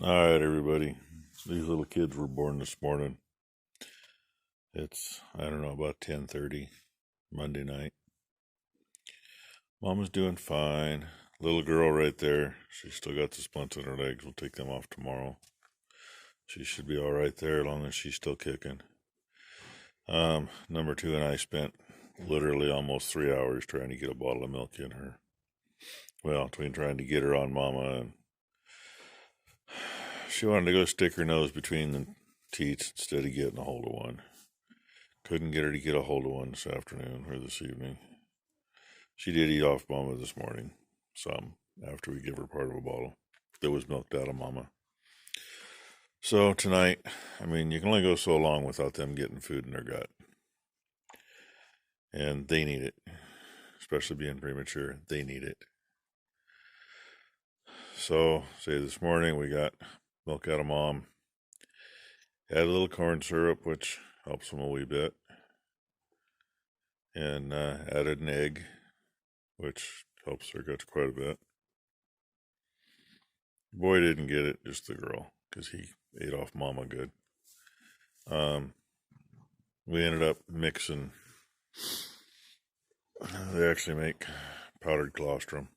All right, everybody. These little kids were born this morning. It's, I don't know, about 10:30 Monday night. Mama's doing fine. Little girl right there. She's still got the splints in her legs. We'll take them off tomorrow. She should be all right there as long as she's still kicking. Number two and I spent literally almost 3 hours trying to get a bottle of milk in her. Well, between trying to get her on Mama and she wanted to go stick her nose between the teats instead of getting a hold of one. Couldn't get her to get a hold of one this afternoon or this evening. She did eat off Mama this morning, some, after we give her part of a bottle that was milked out of Mama. So tonight, you can only go so long without them getting food in their gut. And they need it, especially being premature. They need it. So, say this morning we got milk out of Mom. Add a little corn syrup, which helps them a wee bit. And added an egg, which helps their guts quite a bit. Boy didn't get it, just the girl, because he ate off Mama good. We ended up mixing. They actually make powdered colostrum.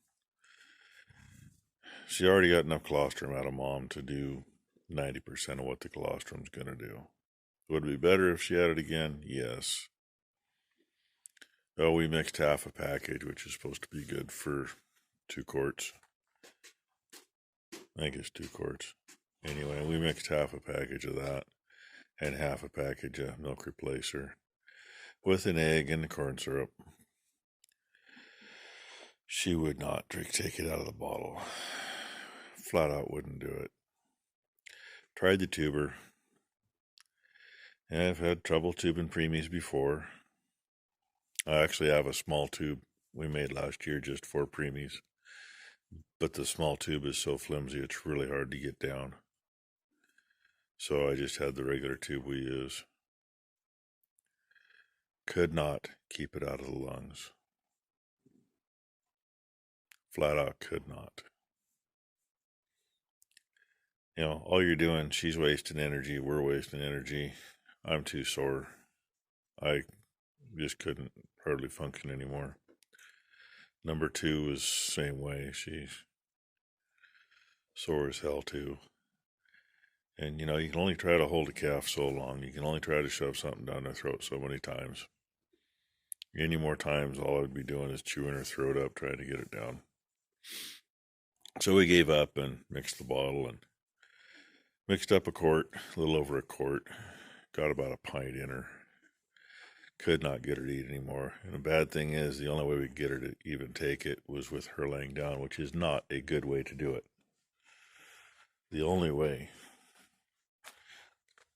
She already got enough colostrum out of Mom to do 90% of what the colostrum's going to do. Would it be better if she had it again? Yes. Oh, we mixed half a package, which is supposed to be good for 2 quarts. I think it's 2 quarts. Anyway, we mixed half a package of that and half a package of milk replacer with an egg and the corn syrup. She would not take it out of the bottle. Flat out wouldn't do it. Tried the tuber. And I've had trouble tubing preemies before. I actually have a small tube we made last year just for preemies. But the small tube is so flimsy it's really hard to get down. So I just had the regular tube we use. Could not keep it out of the lungs. Flat out could not. All you're doing, she's wasting energy, we're wasting energy. I'm too sore. I just couldn't hardly function anymore. Number two is same way. She's sore as hell too. And you can only try to hold a calf so long. You can only try to shove something down their throat so many times. Any more times, all I'd be doing is chewing her throat up, trying to get it down. So we gave up and mixed the bottle and mixed up a quart, a little over a quart. Got about a pint in her. Could not get her to eat anymore. And the bad thing is, the only way we could get her to even take it was with her laying down, which is not a good way to do it. The only way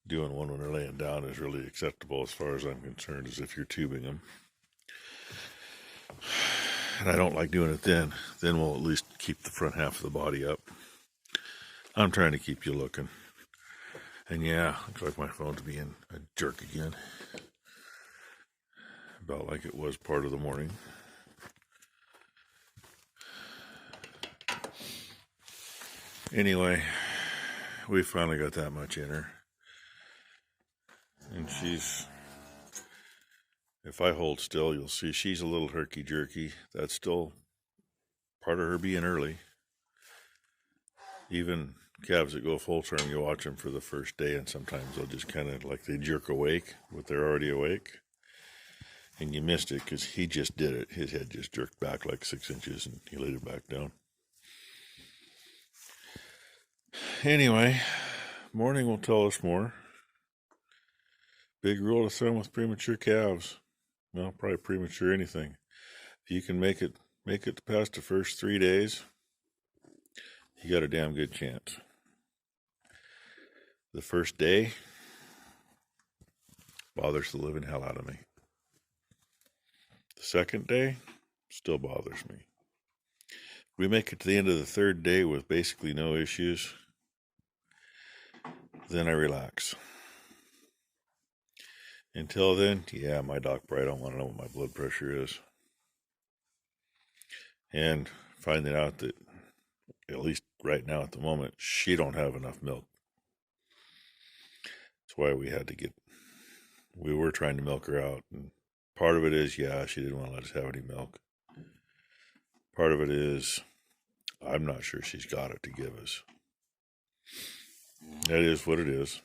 doing one when they're laying down is really acceptable as far as I'm concerned, is if you're tubing them. And I don't like doing it then. Then we'll at least keep the front half of the body up. I'm trying to keep you looking. And yeah, looks like my phone's being a jerk again. About like it was part of the morning. Anyway, we finally got that much in her. And if I hold still, you'll see she's a little herky-jerky. That's still part of her being early. Even calves that go full term, you watch them for the first day, and sometimes they'll just kind of like they jerk awake, but they're already awake. And you missed it because he just did it. His head just jerked back like 6 inches, and he laid it back down. Anyway, morning will tell us more. Big rule of thumb with premature calves. Well, probably premature anything. If you can make it past the first 3 days, you got a damn good chance. The first day bothers the living hell out of me. The second day still bothers me. We make it to the end of the third day with basically no issues, then I relax. Until then, yeah, my doc probably don't want to know what my blood pressure is. And finding out that at least right now at the moment, she don't have enough milk. That's why we were trying to milk her out. And part of it is, yeah, she didn't want to let us have any milk. Part of it is, I'm not sure she's got it to give us. That is what it is.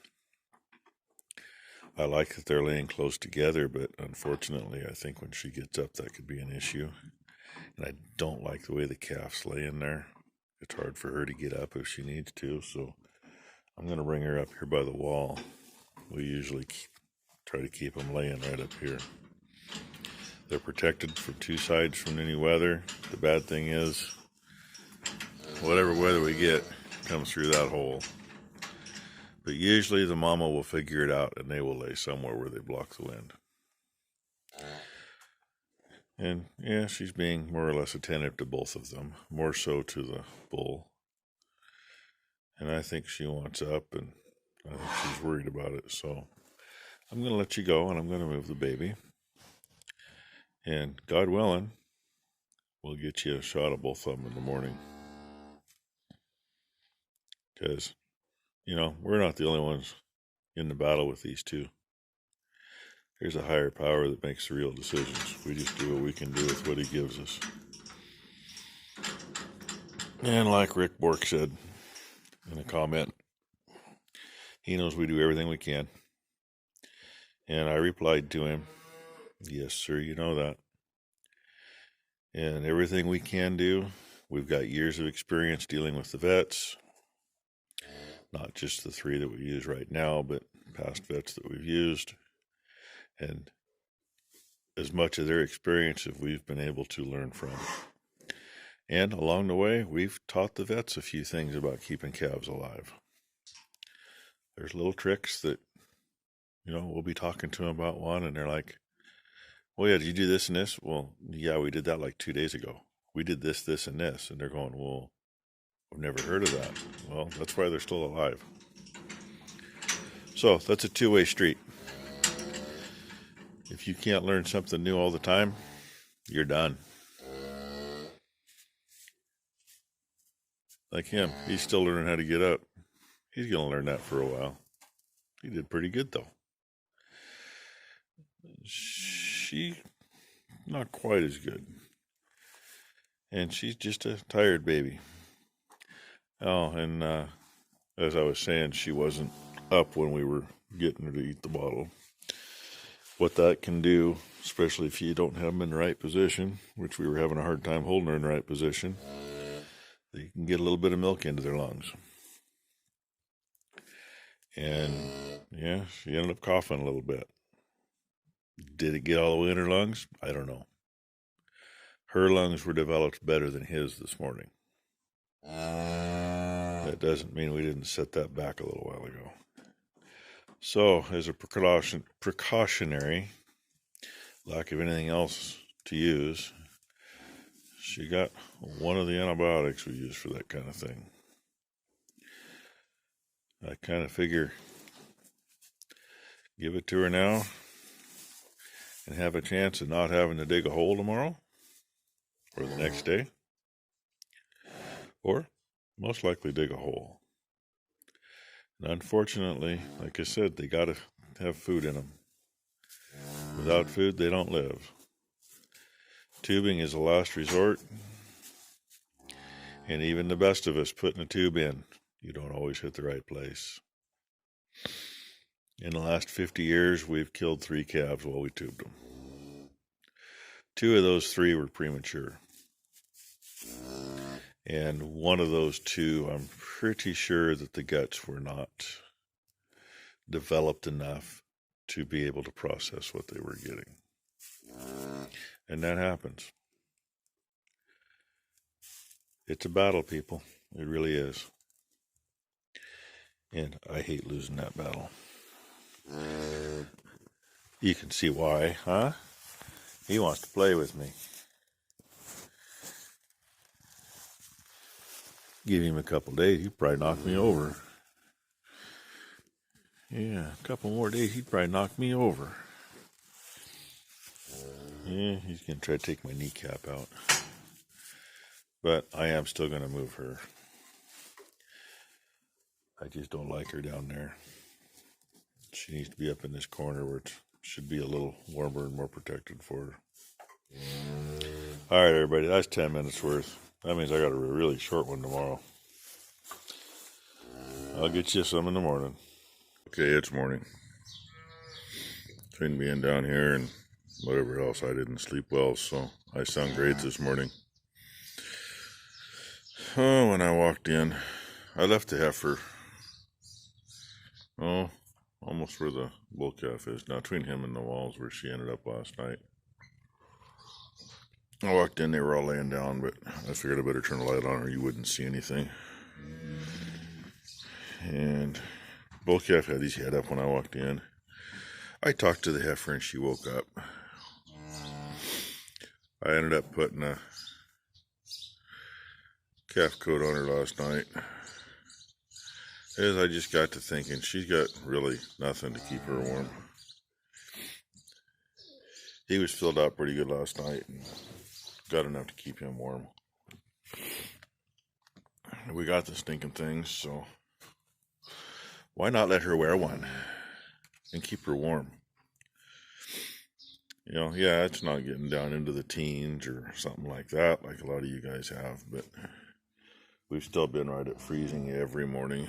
I like that they're laying close together, but unfortunately, I think when she gets up, that could be an issue. And I don't like the way the calf's laying there. It's hard for her to get up if she needs to, so I'm going to bring her up here by the wall. We usually try to keep them laying right up here. They're protected from two sides from any weather. The bad thing is, whatever weather we get comes through that hole. But usually the mama will figure it out and they will lay somewhere where they block the wind. And yeah, she's being more or less attentive to both of them, more so to the bull. And I think she wants up, and I think she's worried about it. So I'm going to let you go, and I'm going to move the baby. And God willing, we'll get you a shot of both of them in the morning. Because, we're not the only ones in the battle with these two. There's a higher power that makes the real decisions. We just do what we can do with what he gives us. And like Rick Bork said in a comment, he knows we do everything we can. And I replied to him, yes, sir, you know that. And everything we can do, we've got years of experience dealing with the vets. Not just the 3 that we use right now, but past vets that we've used. And as much of their experience as we've been able to learn from. And along the way, we've taught the vets a few things about keeping calves alive. There's little tricks that, we'll be talking to them about one, and they're like, well, yeah, did you do this and this? Well, yeah, we did that like 2 days ago. We did this, this, and this. And they're going, well, I've never heard of that. Well, that's why they're still alive. So that's a two-way street. If you can't learn something new all the time, you're done. Like him, he's still learning how to get up. He's going to learn that for a while. He did pretty good, though. She, not quite as good. And she's just a tired baby. Oh, and as I was saying, she wasn't up when we were getting her to eat the bottle. What that can do, especially if you don't have them in the right position, which we were having a hard time holding her in the right position, they can get a little bit of milk into their lungs. And yeah, she ended up coughing a little bit. Did it get all the way in her lungs? I don't know. Her lungs were developed better than his this morning. That doesn't mean we didn't set that back a little while ago. So, as a precautionary, lack of anything else to use, she got one of the antibiotics we use for that kind of thing. I kind of figure give it to her now and have a chance of not having to dig a hole tomorrow or the next day, or most likely dig a hole. And unfortunately, like I said, they got to have food in them. Without food, they don't live. Tubing is a last resort, and even the best of us putting a tube in, you don't always hit the right place. In the last 50 years, we've killed 3 calves while we tubed them. 2 of those 3 were premature. And one of those 2, I'm pretty sure that the guts were not developed enough to be able to process what they were getting. And that happens. It's a battle, people. It really is. And I hate losing that battle. You can see why, huh? He wants to play with me. Give him a couple days, he'd probably knock me over. Yeah, a couple more days, he'd probably knock me over. Yeah, he's going to try to take my kneecap out. But I am still going to move her. I just don't like her down there. She needs to be up in this corner where it should be a little warmer and more protected for her. All right, everybody, that's 10 minutes worth. That means I got a really short one tomorrow. I'll get you some in the morning. Okay, it's morning. Between being down here and whatever else, I didn't sleep well, so I sound great this morning. Oh, when I walked in, I left the heifer, almost where the bull calf is, now between him and the walls where she ended up last night. I walked in, they were all laying down, but I figured I better turn the light on or you wouldn't see anything. And bull calf had his head up when I walked in. I talked to the heifer and she woke up. I ended up putting a calf coat on her last night. As I just got to thinking, she's got really nothing to keep her warm. He was filled out pretty good last night and got enough to keep him warm. We got the stinking things, so why not let her wear one and keep her warm? You know, yeah, it's not getting down into the teens or something like that, like a lot of you guys have, but we've still been right at freezing every morning.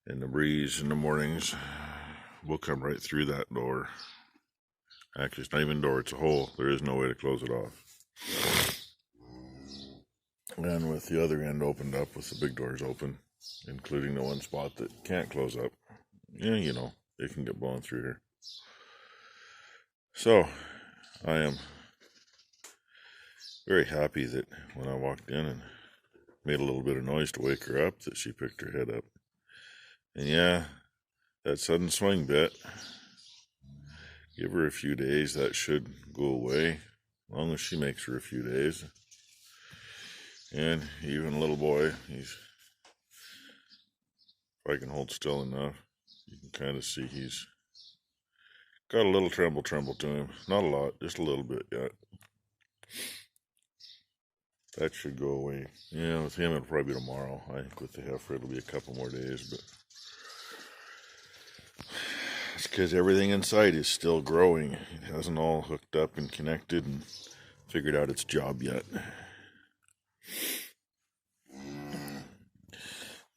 And the breeze in the mornings will come right through that door. Actually, it's not even a door, it's a hole. There is no way to close it off. And with the other end opened up, with the big doors open, including the one spot that can't close up, yeah, you know, it can get blown through here. So, I am very happy that when I walked in and made a little bit of noise to wake her up, that she picked her head up. And yeah, that sudden swing bit, give her a few days, that should go away, as long as she makes her a few days. And even a little boy, if I can hold still enough, you can kind of see he's got a little tremble to him. Not a lot, just a little bit yet. That should go away. Yeah, with him it'll probably be tomorrow. I think with the heifer it'll be a couple more days, but it's because everything inside is still growing. It hasn't all hooked up and connected and figured out its job yet.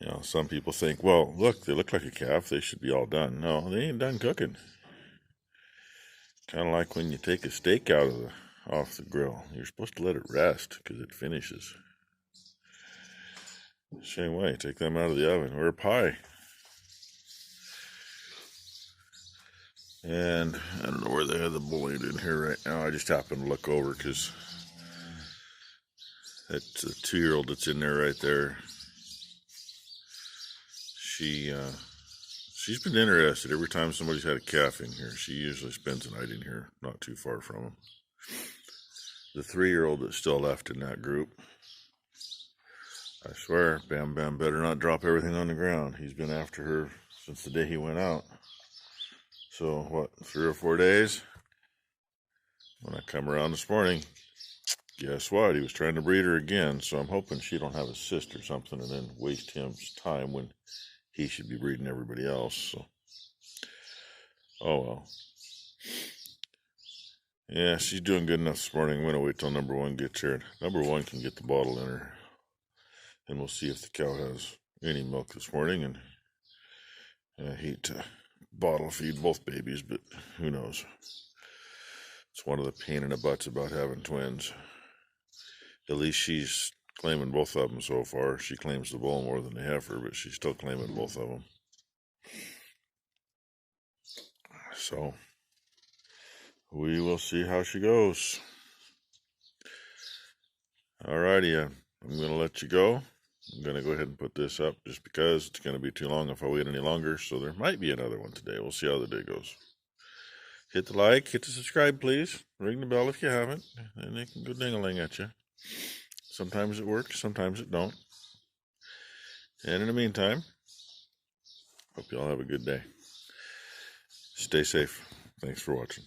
You know, some people think, well, look, they look like a calf, they should be all done. No, they ain't done cooking. Kind of like when you take a steak off the grill. You're supposed to let it rest because it finishes. Same way, take them out of the oven, or a pie. And I don't know where they have the bully in here right now. I just happened to look over because that's a 2-year-old that's in there right there. She's been interested every time somebody's had a calf in here. She usually spends the night in here, not too far from them. The 3-year-old that's still left in that group, I swear, Bam Bam better not drop everything on the ground. He's been after her since the day he went out. So, what, 3 or 4 days? When I come around this morning, guess what? He was trying to breed her again, so I'm hoping she don't have a cyst or something and then waste him time when he should be breeding everybody else. So, oh well. Yeah, she's doing good enough this morning. I'm going to wait till number 1 gets here. Number 1 can get the bottle in her, and we'll see if the cow has any milk this morning. And I hate to bottle feed both babies, but who knows? It's one of the pain in the butts about having twins. At least she's claiming both of them so far. She claims the bull more than the heifer, but she's still claiming both of them. So, we will see how she goes. Alrighty, I'm going to let you go. I'm going to go ahead and put this up just because it's going to be too long if I wait any longer. So there might be another one today. We'll see how the day goes. Hit the like, hit the subscribe, please. Ring the bell if you haven't, and it can go ding-a-ling at you. Sometimes it works, sometimes it don't. And in the meantime, hope you all have a good day. Stay safe. Thanks for watching.